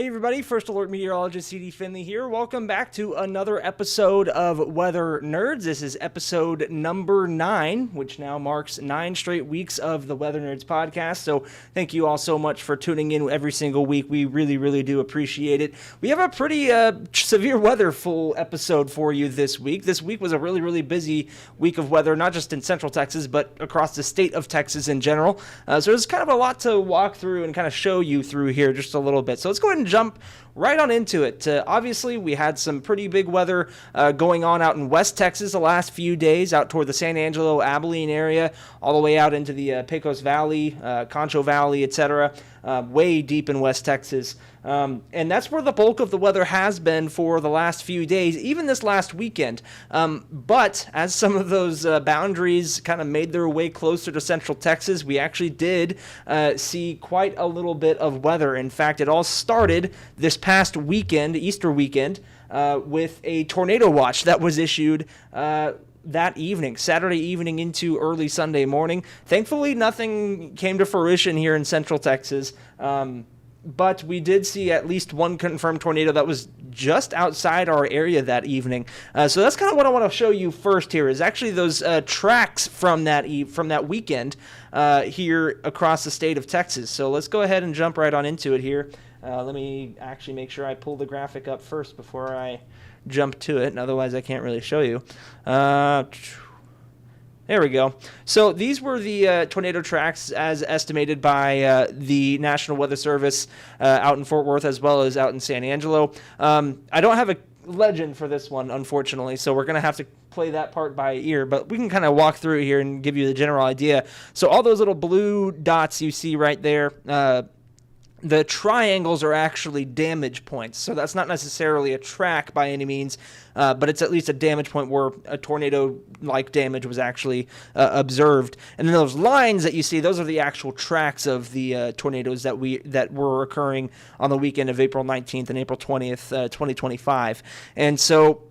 Hey everybody, First Alert Meteorologist C.D. Finley here. Welcome back to another episode of Weather Nerds. This is episode number 9, which now marks 9 straight weeks of the Weather Nerds podcast. So thank you all so much for tuning in every single week. We really do appreciate it. We have a pretty severe weather full episode for you this week. This week was a really busy week of weather, not just in Central Texas, but across the state of Texas in general. So there's kind of a lot to walk through and kind of show you through here just a little bit. So let's go ahead and jump right on into it. Obviously, we had some pretty big weather going on out in West Texas the last few days, out toward the San Angelo, Abilene area, all the way out into the Pecos Valley, Concho Valley, etc., way deep in West Texas. And that's where the bulk of the weather has been for the last few days, even this last weekend. But as some of those boundaries kind of made their way closer to Central Texas, we actually did see quite a little bit of weather. In fact, it all started this past weekend, Easter weekend, with a tornado watch that was issued that evening, Saturday evening into early Sunday morning. Thankfully, nothing came to fruition here in Central Texas. But we did see at least one confirmed tornado that was just outside our area that evening. So that's kind of what I want to show you first here, is actually those tracks from that weekend here across the state of Texas. So let's go ahead and jump right on into it here. Let me actually make sure I pull the graphic up first before I jump to it, and otherwise I can't really show you. There we go. So these were the tornado tracks as estimated by the National Weather Service out in Fort Worth as well as out in San Angelo. I don't have a legend for this one, unfortunately, so we're going to have to play that part by ear, but we can kind of walk through here and give you the general idea. So all those little blue dots you see right there, the triangles are actually damage points, so that's not necessarily a track by any means, but it's at least a damage point where a tornado-like damage was actually observed. And then those lines that you see, those are the actual tracks of the tornadoes that were occurring on the weekend of April 19th and April 20th, 2025. And so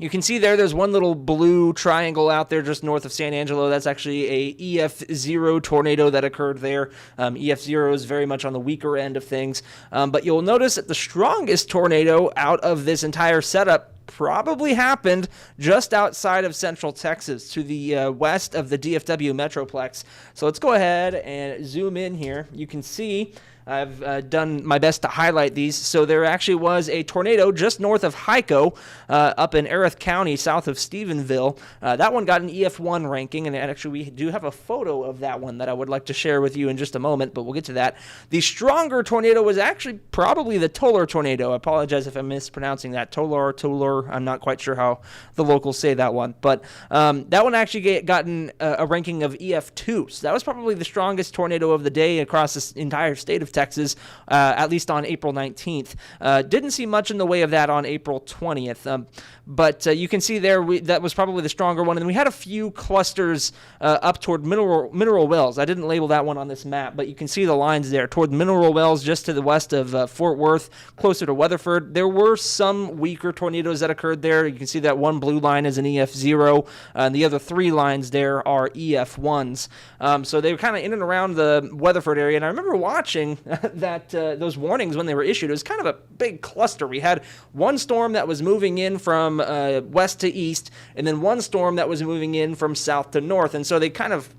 you can see there's one little blue triangle out there just north of San Angelo. That's actually a EF0 tornado that occurred there. EF0 is very much on the weaker end of things. But you'll notice that the strongest tornado out of this entire setup probably happened just outside of Central Texas to the west of the DFW Metroplex. So let's go ahead and zoom in here. You can see I've done my best to highlight these. So there actually was a tornado just north of Hico up in Erath County, south of Stephenville. That one got an EF1 ranking, and actually we do have a photo of that one that I would like to share with you in just a moment, but we'll get to that. The stronger tornado was actually probably the Tolar tornado. I apologize if I'm mispronouncing that. Tolar. I'm not quite sure how the locals say that one, but that one actually gotten a ranking of EF2. So that was probably the strongest tornado of the day across this entire state of Texas, at least on April 19th. Didn't see much in the way of that on April 20th, but you can see there that was probably the stronger one. And we had a few clusters up toward Mineral Wells. I didn't label that one on this map, but you can see the lines there toward Mineral Wells just to the west of Fort Worth, closer to Weatherford. There were some weaker tornadoes that occurred there. You can see that one blue line is an EF0, and the other 3 lines there are EF1s. So they were kind of in and around the Weatherford area, and I remember watching that those warnings when they were issued. It was kind of a big cluster. We had one storm that was moving in from west to east, and then one storm that was moving in from south to north, and so they kind of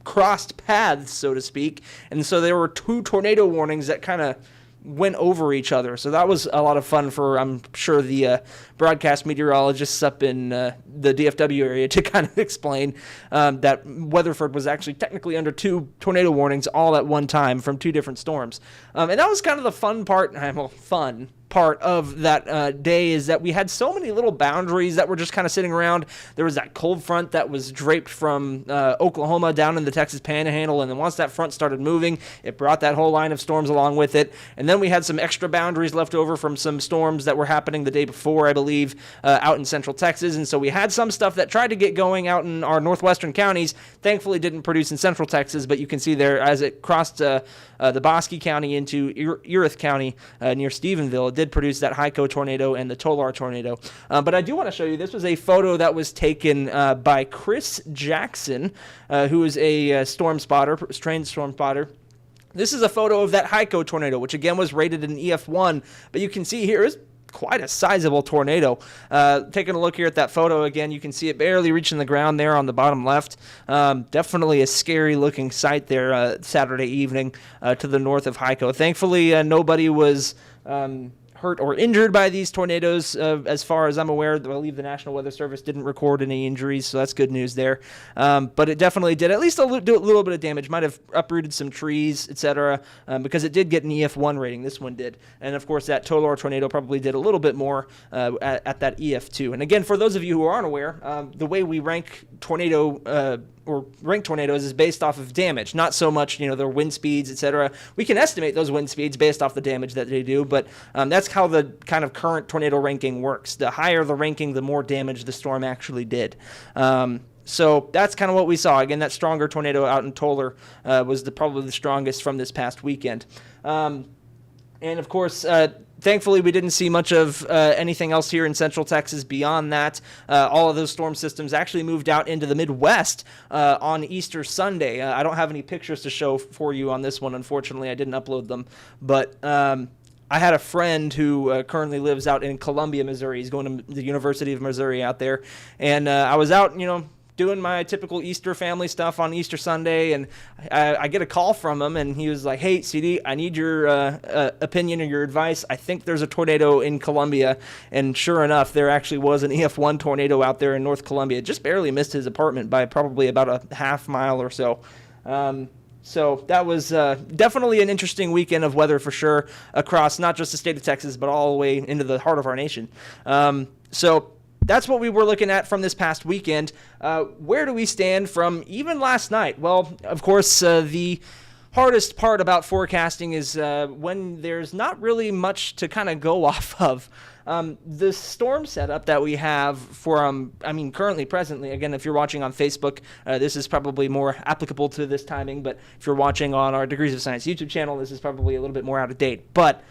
crossed paths, so to speak, and so there were 2 tornado warnings that kind of went over each other. So that was a lot of fun for, I'm sure, the broadcast meteorologists up in the DFW area to kind of explain that Weatherford was actually technically under 2 tornado warnings all at one time from 2 different storms. And that was kind of the fun part, fun part of that day, is that we had so many little boundaries that were just kind of sitting around. There was that cold front that was draped from Oklahoma down in the Texas Panhandle, and then once that front started moving, it brought that whole line of storms along with it. And then we had some extra boundaries left over from some storms that were happening the day before, I believe, out in Central Texas. And so we had some stuff that tried to get going out in our northwestern counties. Thankfully didn't produce in Central Texas, but you can see there as it crossed the Bosque County into Erath County near Stephenville, did produce that Hico tornado and the Tolar tornado. But I do want to show you, this was a photo that was taken by Chris Jackson, who is a storm spotter, trained storm spotter. This is a photo of that Heiko tornado, which again was rated an EF1, but you can see here is quite a sizable tornado. Taking a look here at that photo again, you can see it barely reaching the ground there on the bottom left. Definitely a scary looking sight there Saturday evening to the north of Heiko. Thankfully, nobody was hurt or injured by these tornadoes, as far as I'm aware. I believe the National Weather Service didn't record any injuries, so that's good news there. But it definitely did at least do a little bit of damage. Might have uprooted some trees, etc., because it did get an EF1 rating. This one did. And, of course, that Tolar tornado probably did a little bit more at that EF2. And, again, for those of you who aren't aware, the way we rank rank tornadoes is based off of damage, not so much, their wind speeds, etc. We can estimate those wind speeds based off the damage that they do, but that's how the kind of current tornado ranking works. The higher the ranking, the more damage the storm actually did. So that's kind of what we saw. Again, that stronger tornado out in Tolar was probably the strongest from this past weekend. And, of course, thankfully, we didn't see much of anything else here in Central Texas beyond that. All of those storm systems actually moved out into the Midwest on Easter Sunday. I don't have any pictures to show for you on this one, unfortunately. I didn't upload them. But I had a friend who currently lives out in Columbia, Missouri. He's going to the University of Missouri out there. And I was out, doing my typical Easter family stuff on Easter Sunday, and I get a call from him, and he was like, "Hey, CD, I need your opinion or your advice. I think there's a tornado in Columbia." And sure enough, there actually was an EF1 tornado out there in North Columbia. It just barely missed his apartment by probably about a half mile or so. So that was definitely an interesting weekend of weather for sure, across not just the state of Texas, but all the way into the heart of our nation. So that's what we were looking at from this past weekend. Where do we stand from even last night? Well, of course, the hardest part about forecasting is when there's not really much to kind of go off of. The storm setup that we have for, currently, presently, again, if you're watching on Facebook, this is probably more applicable to this timing, but if you're watching on our Degrees of Science YouTube channel, this is probably a little bit more out of date. But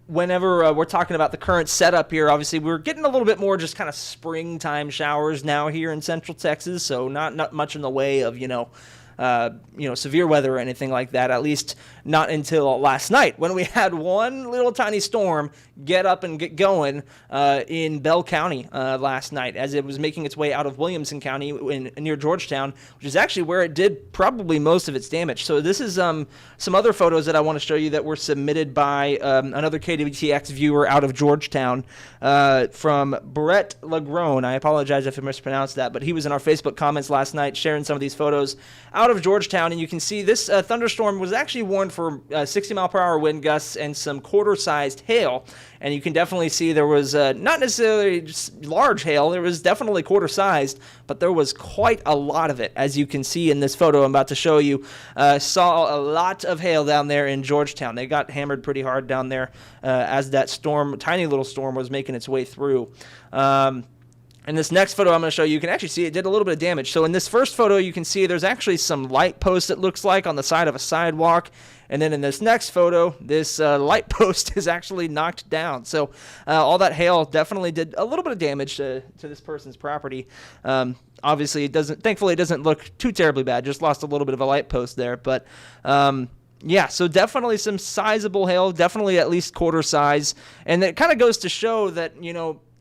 whenever we're talking about the current setup here, obviously we're getting a little bit more just kind of springtime showers now here in Central Texas, so not much in the way of, severe weather or anything like that, at least not until last night when we had one little tiny storm get up and get going in Bell County last night as it was making its way out of Williamson County near Georgetown, which is actually where it did probably most of its damage. So this is some other photos that I want to show you that were submitted by another KWTX viewer out of Georgetown from Brett Lagrone. I apologize if I mispronounced that, but he was in our Facebook comments last night sharing some of these photos out of Georgetown, and you can see this thunderstorm was actually warned for 60-mile-per-hour wind gusts and some quarter-sized hail. And you can definitely see there was not necessarily just large hail. There was definitely quarter-sized, but there was quite a lot of it, as you can see in this photo I'm about to show you. Saw a lot of hail down there in Georgetown. They got hammered pretty hard down there as that storm, tiny little storm, was making its way through. In this next photo I'm going to show you, you can actually see it did a little bit of damage. So in this first photo, you can see there's actually some light posts, it looks like, on the side of a sidewalk. And then in this next photo, this light post is actually knocked down. So all that hail definitely did a little bit of damage to this person's property. Obviously, thankfully, it doesn't look too terribly bad. Just lost a little bit of a light post there. But yeah, so definitely some sizable hail, definitely at least quarter size. And it kind of goes to show that,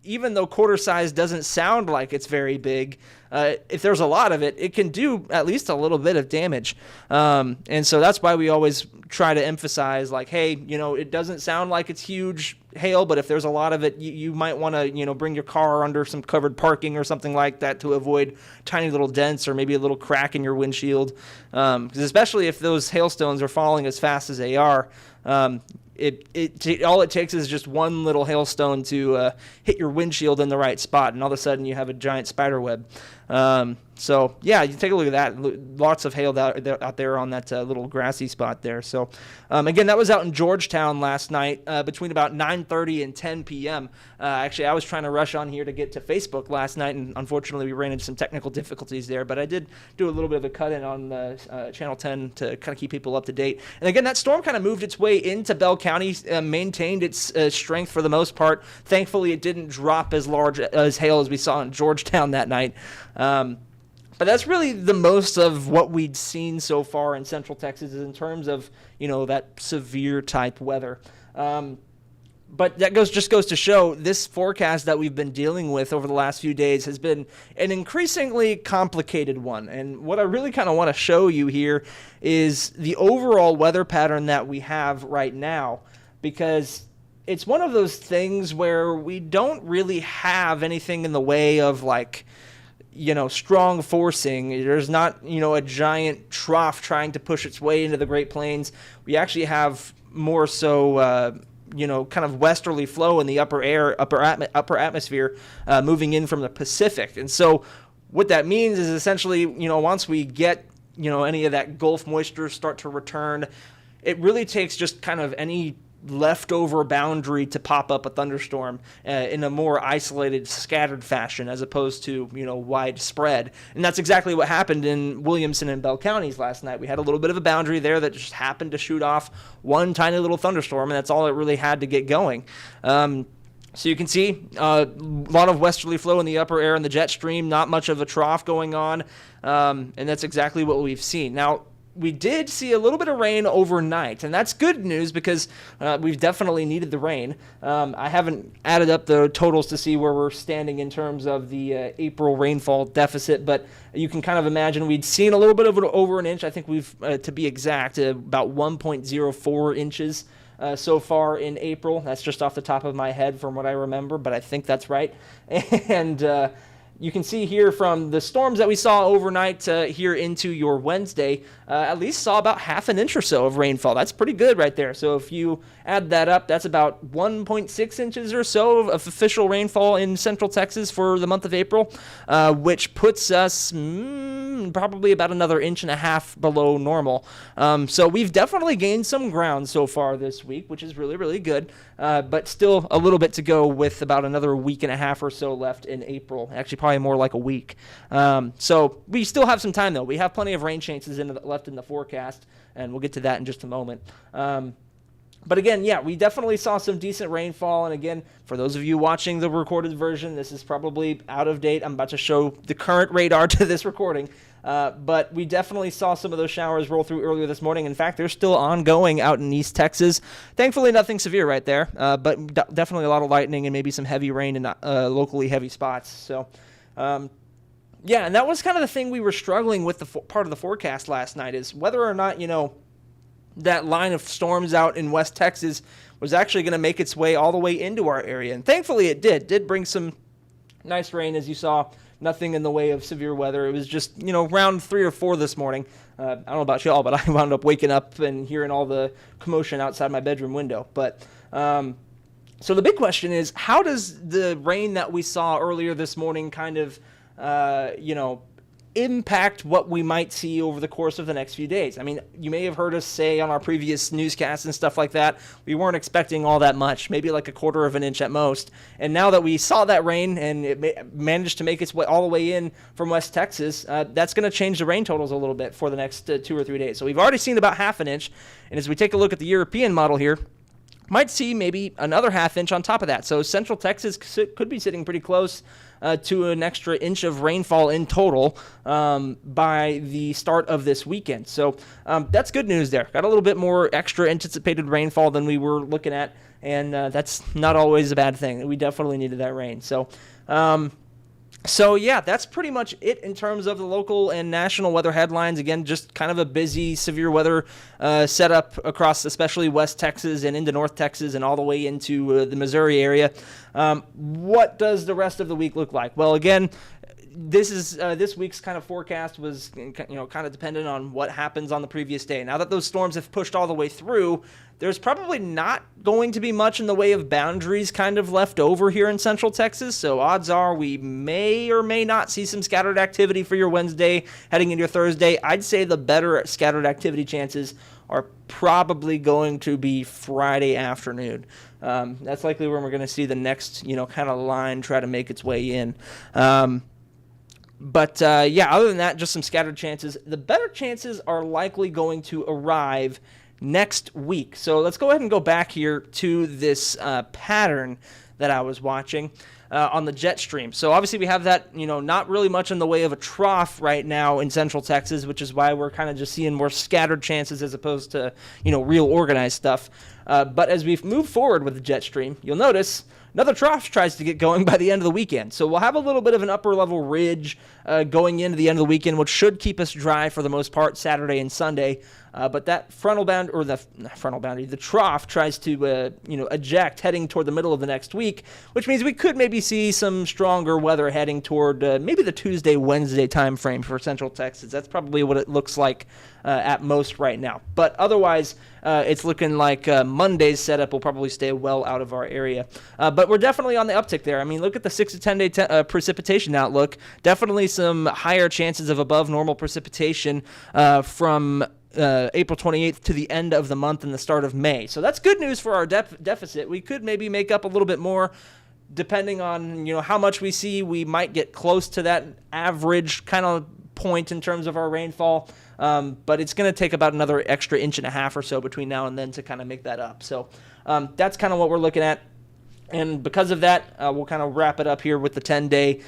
even though quarter size doesn't sound like it's very big, if there's a lot of it, it can do at least a little bit of damage. And so that's why we always try to emphasize, like, hey, it doesn't sound like it's huge hail, but if there's a lot of it, you might want to, bring your car under some covered parking or something like that to avoid tiny little dents or maybe a little crack in your windshield. Because especially if those hailstones are falling as fast as they are, all it takes is just one little hailstone to hit your windshield in the right spot, and all of a sudden you have a giant spider web. So, yeah, you take a look at that. Lots of hail out there on that little grassy spot there. So, again, that was out in Georgetown last night between about 9:30 and 10 p.m. Actually, I was trying to rush on here to get to Facebook last night, and unfortunately we ran into some technical difficulties there. But I did do a little bit of a cut-in on Channel 10 to kind of keep people up to date. And, again, that storm kind of moved its way into Bell County, maintained its strength for the most part. Thankfully, it didn't drop as large as hail as we saw in Georgetown that night. But that's really the most of what we'd seen so far in Central Texas in terms of, that severe type weather. But that just goes to show this forecast that we've been dealing with over the last few days has been an increasingly complicated one. And what I really kind of want to show you here is the overall weather pattern that we have right now, because it's one of those things where we don't really have anything in the way of strong forcing. There's not, a giant trough trying to push its way into the Great Plains. We actually have more so, kind of westerly flow in the upper atmosphere moving in from the Pacific. And so what that means is essentially, once we get, any of that Gulf moisture start to return, it really takes just kind of any leftover boundary to pop up a thunderstorm in a more isolated, scattered fashion as opposed to, widespread. And that's exactly what happened in Williamson and Bell counties last night. We had a little bit of a boundary there that just happened to shoot off one tiny little thunderstorm, and that's all it really had to get going. So you can see a lot of westerly flow in the upper air and the jet stream, not much of a trough going on, and that's exactly what we've seen. Now, we did see a little bit of rain overnight, and that's good news because we've definitely needed the rain. I haven't added up the totals to see where we're standing in terms of the April rainfall deficit, but you can kind of imagine we'd seen a little bit of it over an inch. I think we've, to be exact, about 1.04 inches so far in April. That's just off the top of my head from what I remember, but I think that's right. And you can see here from the storms that we saw overnight here into your Wednesday, at least saw about half an inch or so of rainfall. That's pretty good right there. So if you add that up, that's about 1.6 inches or so of official rainfall in Central Texas for the month of April, which puts us probably about another inch and a half below normal. So we've definitely gained some ground so far this week, which is really, really good. But still a little bit to go with about another week and a half or so left in April. Actually, probably more like a week. So we still have some time, though. We have plenty of rain chances left in the forecast, and we'll get to that in just a moment. But again, yeah, we definitely saw some decent rainfall. And again, for those of you watching the recorded version, this is probably out of date. I'm about to show the current radar to this recording. But we definitely saw some of those showers roll through earlier this morning. In fact, they're still ongoing out in East Texas. Thankfully, nothing severe right there, but definitely a lot of lightning and maybe some heavy rain in locally heavy spots. So, yeah, and that was kind of the thing we were struggling with, the part of the forecast last night, is whether or not, that line of storms out in West Texas was actually going to make its way all the way into our area. And thankfully it did bring some nice rain, as you saw. Nothing in the way of severe weather. It was just, around 3 or 4 this morning. I don't know about y'all, but I wound up waking up and hearing all the commotion outside my bedroom window. But so the big question is, how does the rain that we saw earlier this morning kind of, impact what we might see over the course of the next few days? I mean, you may have heard us say on our previous newscasts and stuff like that, we weren't expecting all that much, maybe like a quarter of an inch at most. And now that we saw that rain and it managed to make its way all the way in from West Texas, that's going to change the rain totals a little bit for the next 2 or 3 days. So we've already seen about half an inch. And as we take a look at the European model here, might see maybe another half inch on top of that. So Central Texas could be sitting pretty close to an extra inch of rainfall in total by the start of this weekend. So that's good news there. Got a little bit more extra anticipated rainfall than we were looking at, and that's not always a bad thing. We definitely needed that rain. So yeah, that's pretty much it in terms of the local and national weather headlines. Again, just kind of a busy, severe weather setup across especially West Texas and into North Texas and all the way into the Missouri area. What does the rest of the week look like? Well, again, this week's kind of forecast was kind of dependent on what happens on the previous day. Now that those storms have pushed all the way through, there's probably not going to be much in the way of boundaries kind of left over here in Central Texas. So odds are we may or may not see some scattered activity for your Wednesday heading into your Thursday. I'd say the better scattered activity chances are probably going to be Friday afternoon. That's likely when we're going to see the next, kind of line try to make its way in. But other than that, just some scattered chances. The better chances are likely going to arrive next week. So let's go ahead and go back here to this pattern that I was watching. on the jet stream. So obviously we have that, not really much in the way of a trough right now in Central Texas, which is why we're kind of just seeing more scattered chances as opposed to, real organized stuff. But as we move forward with the jet stream, you'll notice another trough tries to get going by the end of the weekend. So we'll have a little bit of an upper level ridge going into the end of the weekend, which should keep us dry for the most part Saturday and Sunday. But that the trough tries to, eject heading toward the middle of the next week, which means we could maybe see some stronger weather heading toward maybe the Tuesday, Wednesday time frame for Central Texas. That's probably what it looks like at most right now. But otherwise, it's looking like Monday's setup will probably stay well out of our area. But we're definitely on the uptick there. I mean, look at the 6 to 10 day precipitation outlook. Definitely some higher chances of above normal precipitation from April 28th to the end of the month and the start of May. So that's good news for our deficit. We could maybe make up a little bit more depending on, how much we see. We might get close to that average kind of point in terms of our rainfall. But it's going to take about another extra 1.5 inches or so between now and then to kind of make that up. So that's kind of what we're looking at. And because of that, we'll kind of wrap it up here with the 10-day.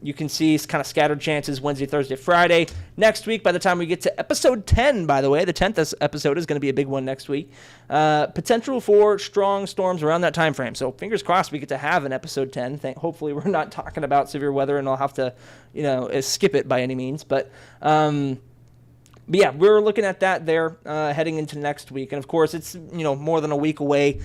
You can see kind of scattered chances Wednesday, Thursday, Friday. Next week, by the time we get to episode 10, by the way, the 10th episode is going to be a big one next week. Potential for strong storms around that time frame. So fingers crossed we get to have an episode 10. Hopefully we're not talking about severe weather and I'll have to, skip it by any means. But yeah, we're looking at that there heading into next week. And, of course, it's, more than a week away,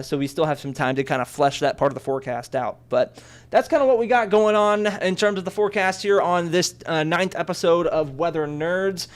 so we still have some time to kind of flesh that part of the forecast out. But that's kind of what we got going on in terms of the forecast here on this 9th episode of Weather Nerds.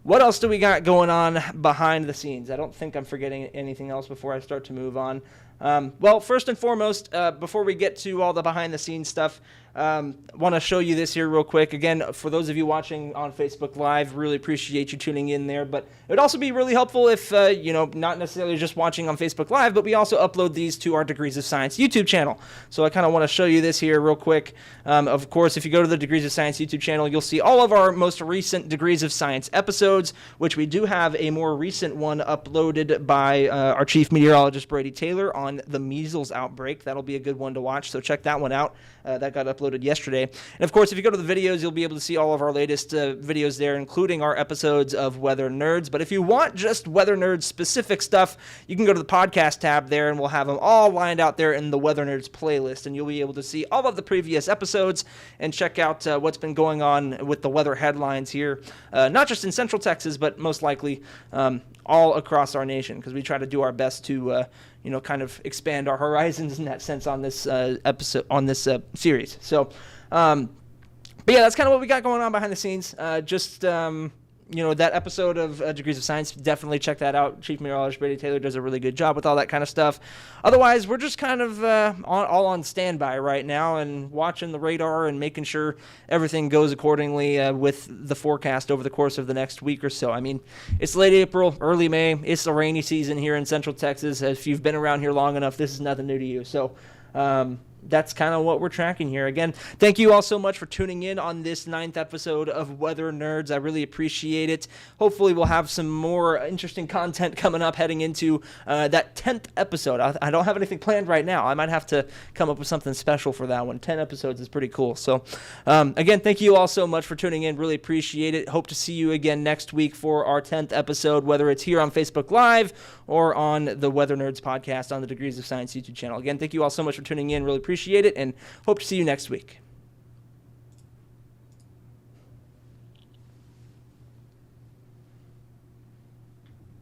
What else do we got going on behind the scenes? I don't think I'm forgetting anything else before I start to move on. Well, first and foremost, before we get to all the behind-the-scenes stuff, want to show you this here real quick. Again, for those of you watching on Facebook Live, really appreciate you tuning in there. But it would also be really helpful if, not necessarily just watching on Facebook Live, but we also upload these to our Degrees of Science YouTube channel. So I kind of want to show you this here real quick. Of course, if you go to the Degrees of Science YouTube channel, you'll see all of our most recent Degrees of Science episodes, which we do have a more recent one uploaded by our Chief Meteorologist, Brady Taylor, on the measles outbreak. That'll be a good one to watch, so check that one out. That got uploaded yesterday. And of course, if you go to the videos, you'll be able to see all of our latest videos there, including our episodes of Weather Nerds. But if you want just Weather Nerds specific stuff, you can go to the podcast tab there, and we'll have them all lined out there in the Weather Nerds playlist. And you'll be able to see all of the previous episodes and check out what's been going on with the weather headlines here, not just in Central Texas, but most likely all across our nation, because we try to do our best to kind of expand our horizons in that sense on this episode, on this series. So, but yeah, that's kind of what we got going on behind the scenes. That episode of Degrees of Science, definitely check that out. Chief Meteorologist Brady Taylor does a really good job with all that kind of stuff. Otherwise, we're just kind of all on standby right now and watching the radar and making sure everything goes accordingly with the forecast over the course of the next week or so. I mean, it's late April, early May. It's the rainy season here in Central Texas. If you've been around here long enough, this is nothing new to you. So, that's kind of what we're tracking here. Again, thank you all so much for tuning in on this 9th episode of Weather Nerds. I really appreciate it. Hopefully we'll have some more interesting content coming up heading into that 10th episode. I don't have anything planned right now. I might have to come up with something special for that one. 10 episodes is pretty cool. So again, thank you all so much for tuning in. Really appreciate it. Hope to see you again next week for our 10th episode, whether it's here on Facebook Live or on the Weather Nerds podcast on the Degrees of Science YouTube channel. Again, thank you all so much for tuning in. Really appreciate it, and hope to see you next week.